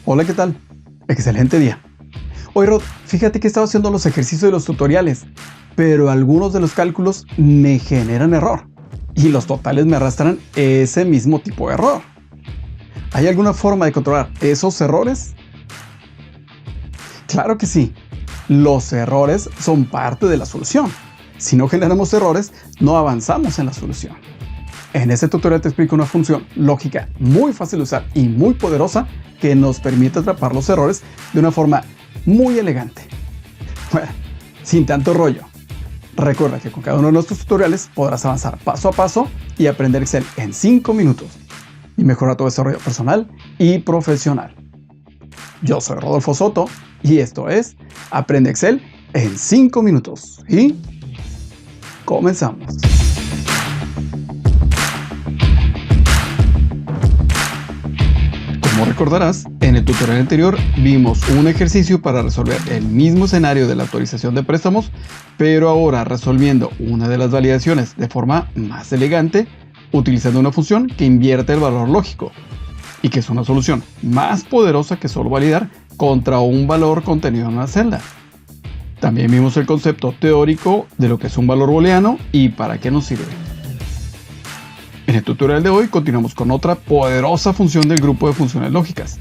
Hola, ¿qué tal? Excelente día. Oye, Rod, fíjate que he estado haciendo los ejercicios de los tutoriales, pero algunos de los cálculos me generan error y los totales me arrastran ese mismo tipo de error. ¿Hay alguna forma de controlar esos errores? Claro que sí. Los errores son parte de la solución. Si no generamos errores, no avanzamos en la solución. En este tutorial te explico una función lógica muy fácil de usar y muy poderosa que nos permite atrapar los errores de una forma muy elegante. Bueno, sin tanto rollo. Recuerda que con cada uno de nuestros tutoriales podrás avanzar paso a paso y aprender Excel en 5 minutos y mejorar tu desarrollo personal y profesional. Yo soy Rodolfo Soto y esto es Aprende Excel en 5 minutos. Y comenzamos. Como recordarás, en el tutorial anterior vimos un ejercicio para resolver el mismo escenario de la autorización de préstamos, pero ahora resolviendo una de las validaciones de forma más elegante, utilizando una función que invierte el valor lógico y que es una solución más poderosa que solo validar contra un valor contenido en una celda. También vimos el concepto teórico de lo que es un valor booleano y para qué nos sirve. En el tutorial de hoy continuamos con otra poderosa función del grupo de funciones lógicas,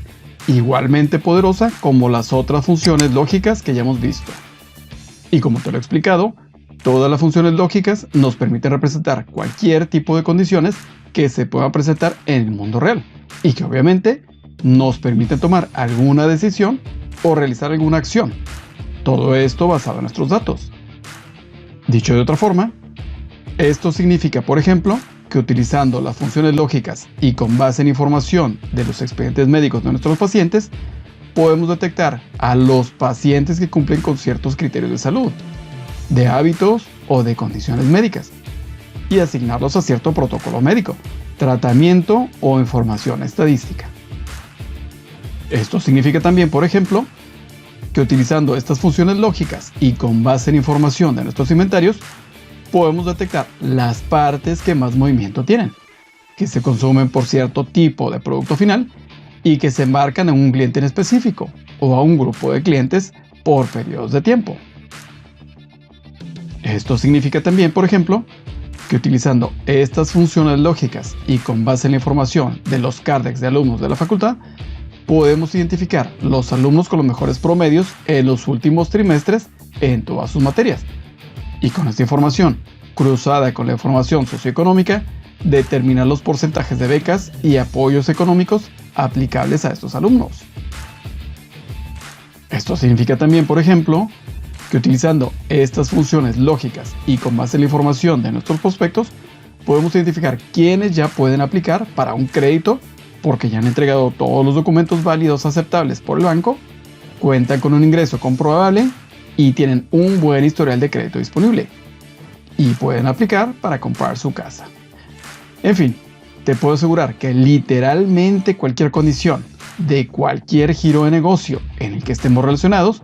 igualmente poderosa como las otras funciones lógicas que ya hemos visto. Y como te lo he explicado, todas las funciones lógicas nos permiten representar cualquier tipo de condiciones que se puedan presentar en el mundo real y que obviamente nos permiten tomar alguna decisión o realizar alguna acción. Todo esto basado en nuestros datos. Dicho de otra forma, esto significa, por ejemplo, que utilizando las funciones lógicas y con base en información de los expedientes médicos de nuestros pacientes, podemos detectar a los pacientes que cumplen con ciertos criterios de salud, de hábitos o de condiciones médicas, y asignarlos a cierto protocolo médico, tratamiento o información estadística. Esto significa también, por ejemplo, que utilizando estas funciones lógicas y con base en información de nuestros inventarios, podemos detectar las partes que más movimiento tienen, que se consumen por cierto tipo de producto final y que se embarcan en un cliente en específico o a un grupo de clientes por periodos de tiempo. Esto significa también, por ejemplo, que utilizando estas funciones lógicas y con base en la información de los CARDEX de alumnos de la facultad, podemos identificar los alumnos con los mejores promedios en los últimos trimestres en todas sus materias. Y con esta información, cruzada con la información socioeconómica, determinar los porcentajes de becas y apoyos económicos aplicables a estos alumnos. Esto significa también, por ejemplo, que utilizando estas funciones lógicas y con base en la información de nuestros prospectos, podemos identificar quiénes ya pueden aplicar para un crédito porque ya han entregado todos los documentos válidos aceptables por el banco, cuentan con un ingreso comprobable y tienen un buen historial de crédito disponible y pueden aplicar para comprar su casa. En fin, te puedo asegurar que literalmente cualquier condición de cualquier giro de negocio en el que estemos relacionados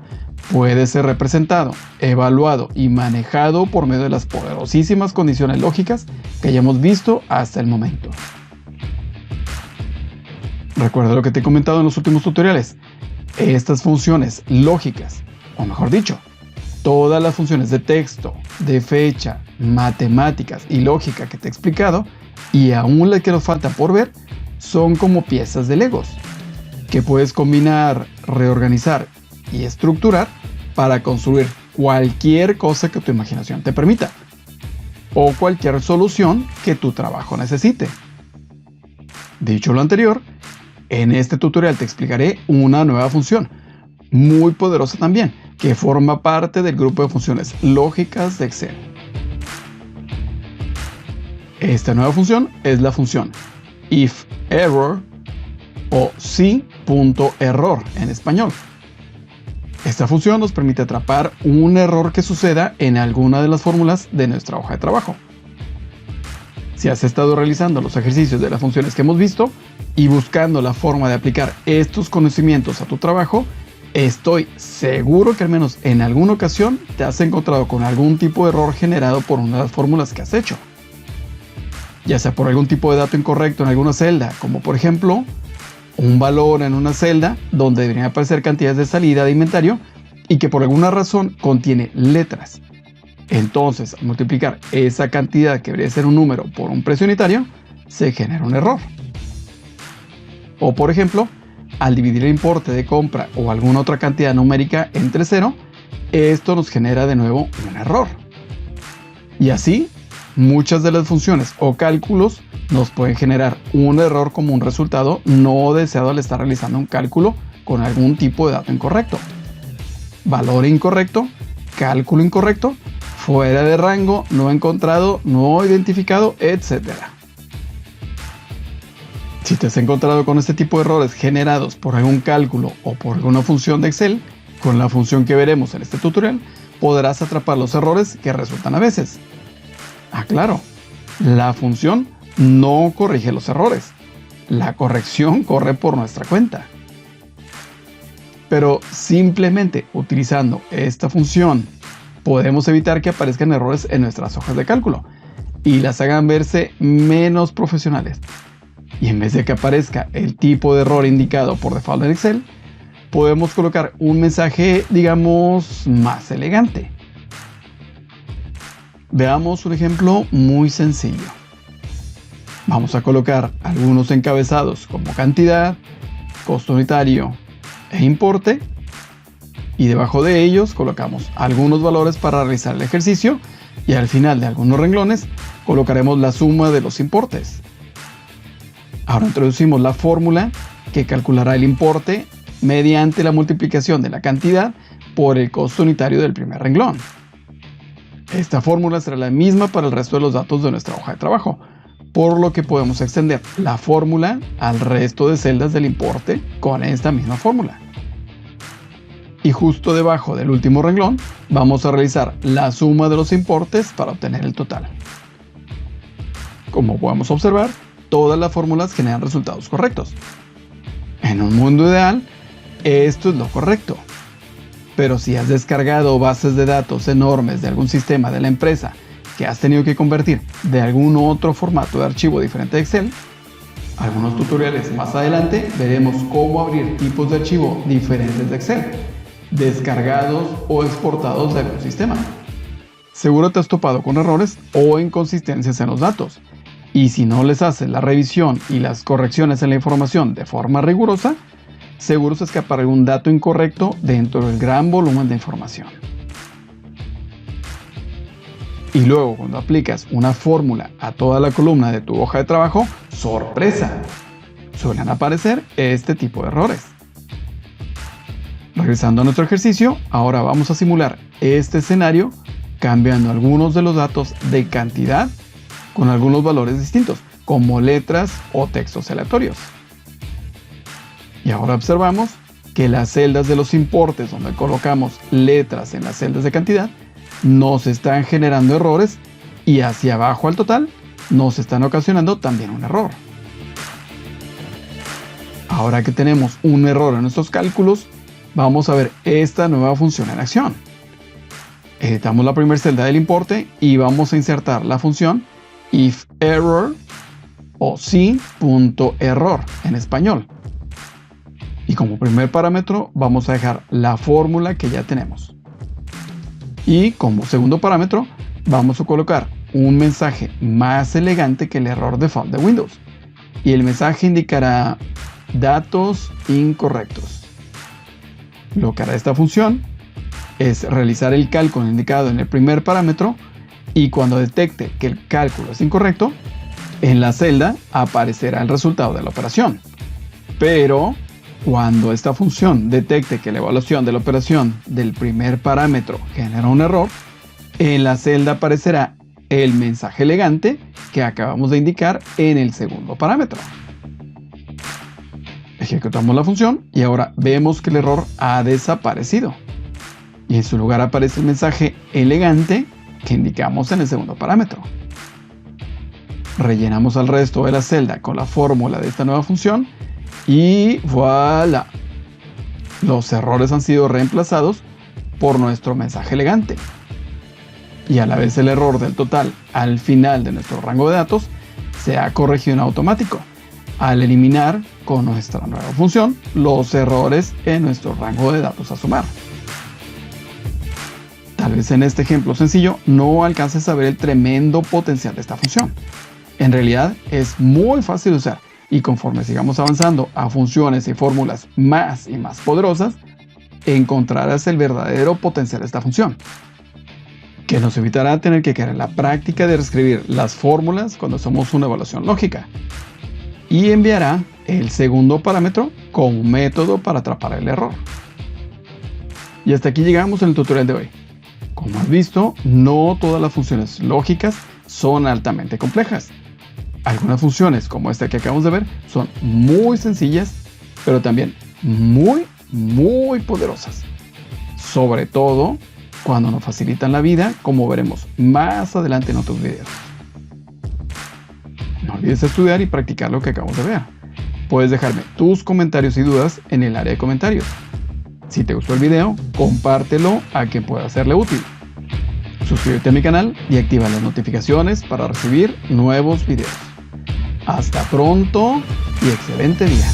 puede ser representado, evaluado y manejado por medio de las poderosísimas condiciones lógicas que hayamos visto hasta el momento. Recuerda lo que te he comentado en los últimos tutoriales. Estas funciones lógicas, o mejor dicho, todas las funciones de texto, de fecha, matemáticas y lógica que te he explicado, y aún las que nos faltan por ver, son como piezas de Legos, que puedes combinar, reorganizar y estructurar para construir cualquier cosa que tu imaginación te permita, o cualquier solución que tu trabajo necesite. Dicho lo anterior, en este tutorial te explicaré una nueva función, muy poderosa también, que forma parte del grupo de funciones lógicas de Excel. Esta nueva función es la función ifError o si.error en español. Esta función nos permite atrapar un error que suceda en alguna de las fórmulas de nuestra hoja de trabajo. Si has estado realizando los ejercicios de las funciones que hemos visto y buscando la forma de aplicar estos conocimientos a tu trabajo, estoy seguro que al menos en alguna ocasión te has encontrado con algún tipo de error generado por una de las fórmulas que has hecho. Ya sea por algún tipo de dato incorrecto en alguna celda, como por ejemplo un valor en una celda donde deberían aparecer cantidades de salida de inventario y que por alguna razón contiene letras. Entonces, al multiplicar esa cantidad que debería ser un número por un precio unitario, se genera un error. O por ejemplo, al dividir el importe de compra o alguna otra cantidad numérica entre 0, esto nos genera de nuevo un error. Y así, muchas de las funciones o cálculos nos pueden generar un error como un resultado no deseado al estar realizando un cálculo con algún tipo de dato incorrecto. Valor incorrecto, cálculo incorrecto, fuera de rango, no encontrado, no identificado, etc. Si te has encontrado con este tipo de errores generados por algún cálculo o por alguna función de Excel, con la función que veremos en este tutorial, podrás atrapar los errores que resultan a veces. Claro, la función no corrige los errores. La corrección corre por nuestra cuenta. Pero simplemente utilizando esta función, podemos evitar que aparezcan errores en nuestras hojas de cálculo y las hagan verse menos profesionales. Y en vez de que aparezca el tipo de error indicado por default en Excel, podemos colocar un mensaje, digamos, más elegante. Veamos un ejemplo muy sencillo. Vamos a colocar algunos encabezados como cantidad, costo unitario e importe, y debajo de ellos colocamos algunos valores para realizar el ejercicio, y al final de algunos renglones colocaremos la suma de los importes. Ahora introducimos la fórmula que calculará el importe mediante la multiplicación de la cantidad por el costo unitario del primer renglón. Esta fórmula será la misma para el resto de los datos de nuestra hoja de trabajo, por lo que podemos extender la fórmula al resto de celdas del importe con esta misma fórmula. Y justo debajo del último renglón vamos a realizar la suma de los importes para obtener el total. Como podemos observar, todas las fórmulas generan resultados correctos. En un mundo ideal, esto es lo correcto. Pero si has descargado bases de datos enormes de algún sistema de la empresa que has tenido que convertir de algún otro formato de archivo diferente de Excel, algunos tutoriales más adelante veremos cómo abrir tipos de archivo diferentes de Excel, descargados o exportados de algún sistema. Seguro te has topado con errores o inconsistencias en los datos, y si no les haces la revisión y las correcciones en la información de forma rigurosa, seguro se escapará algún dato incorrecto dentro del gran volumen de información. Y luego, cuando aplicas una fórmula a toda la columna de tu hoja de trabajo, ¡sorpresa!, suelen aparecer este tipo de errores. Regresando a nuestro ejercicio, ahora vamos a simular este escenario cambiando algunos de los datos de cantidad con algunos valores distintos, como letras o textos aleatorios. Y ahora observamos que las celdas de los importes donde colocamos letras en las celdas de cantidad nos están generando errores, y hacia abajo al total nos están ocasionando también un error. Ahora que tenemos un error en nuestros cálculos, vamos a ver esta nueva función en acción. Editamos la primera celda del importe y vamos a insertar la función ifError o si.error en español. Y como primer parámetro vamos a dejar la fórmula que ya tenemos. Y como segundo parámetro vamos a colocar un mensaje más elegante que el error default de Windows. Y el mensaje indicará datos incorrectos. Lo que hará esta función es realizar el cálculo indicado en el primer parámetro, y cuando detecte que el cálculo es incorrecto, en la celda aparecerá el resultado de la operación. Pero cuando esta función detecte que la evaluación de la operación del primer parámetro genera un error, en la celda aparecerá el mensaje elegante que acabamos de indicar en el segundo parámetro. Ejecutamos la función y ahora vemos que el error ha desaparecido. Y en su lugar aparece el mensaje elegante que indicamos en el segundo parámetro. Rellenamos el resto de la celda con la fórmula de esta nueva función y ¡voilà! Los errores han sido reemplazados por nuestro mensaje elegante. Y a la vez el error del total al final de nuestro rango de datos se ha corregido en automático. al eliminar con nuestra nueva función los errores en nuestro rango de datos a sumar. Tal vez en este ejemplo sencillo no alcances a ver el tremendo potencial de esta función. En realidad es muy fácil de usar y conforme sigamos avanzando a funciones y fórmulas más y más poderosas, encontrarás el verdadero potencial de esta función, que nos evitará tener que caer en la práctica de reescribir las fórmulas cuando hacemos una evaluación lógica, y enviará el segundo parámetro como método para atrapar el error. Y hasta aquí llegamos en el tutorial de hoy. Como has visto, no todas las funciones lógicas son altamente complejas. Algunas funciones, como esta que acabamos de ver, son muy sencillas, pero también muy poderosas. Sobre todo cuando nos facilitan la vida, como veremos más adelante en otros videos. No olvides estudiar y practicar lo que acabamos de ver. Puedes dejarme tus comentarios y dudas en el área de comentarios. Si te gustó el video, compártelo a quien pueda serle útil. Suscríbete a mi canal y activa las notificaciones para recibir nuevos videos. Hasta pronto y excelente día.